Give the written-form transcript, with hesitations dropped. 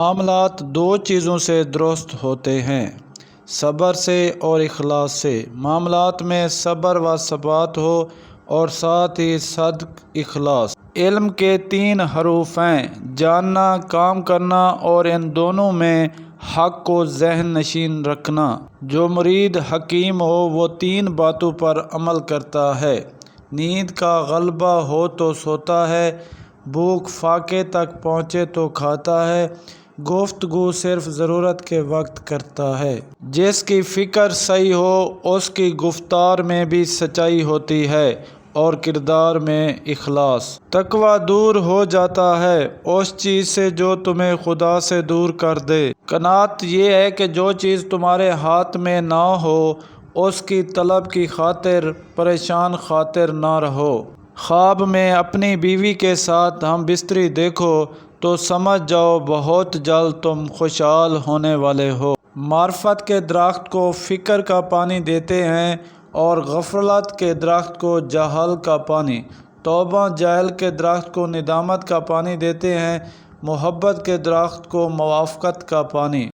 معاملات دو چیزوں سے درست ہوتے ہیں، صبر سے اور اخلاص سے۔ معاملات میں صبر و ثبات ہو اور ساتھ ہی صدق، اخلاص۔ علم کے تین حروف ہیں، جاننا، کام کرنا اور ان دونوں میں حق کو ذہن نشین رکھنا۔ جو مرید حکیم ہو وہ تین باتوں پر عمل کرتا ہے: نیند کا غلبہ ہو تو سوتا ہے، بھوک فاقے تک پہنچے تو کھاتا ہے، گفتگو صرف ضرورت کے وقت کرتا ہے۔ جس کی فکر صحیح ہو اس کی گفتار میں بھی سچائی ہوتی ہے اور کردار میں اخلاص۔ تقویٰ دور ہو جاتا ہے اس چیز سے جو تمہیں خدا سے دور کر دے۔ قناعت یہ ہے کہ جو چیز تمہارے ہاتھ میں نہ ہو اس کی طلب کی خاطر پریشان خاطر نہ رہو۔ خواب میں اپنی بیوی کے ساتھ ہم بستری دیکھو تو سمجھ جاؤ بہت جلد تم خوشحال ہونے والے ہو۔ معرفت کے درخت کو فکر کا پانی دیتے ہیں اور غفلت کے درخت کو جہل کا پانی۔ توبہ جاہل کے درخت کو ندامت کا پانی دیتے ہیں، محبت کے درخت کو موافقت کا پانی۔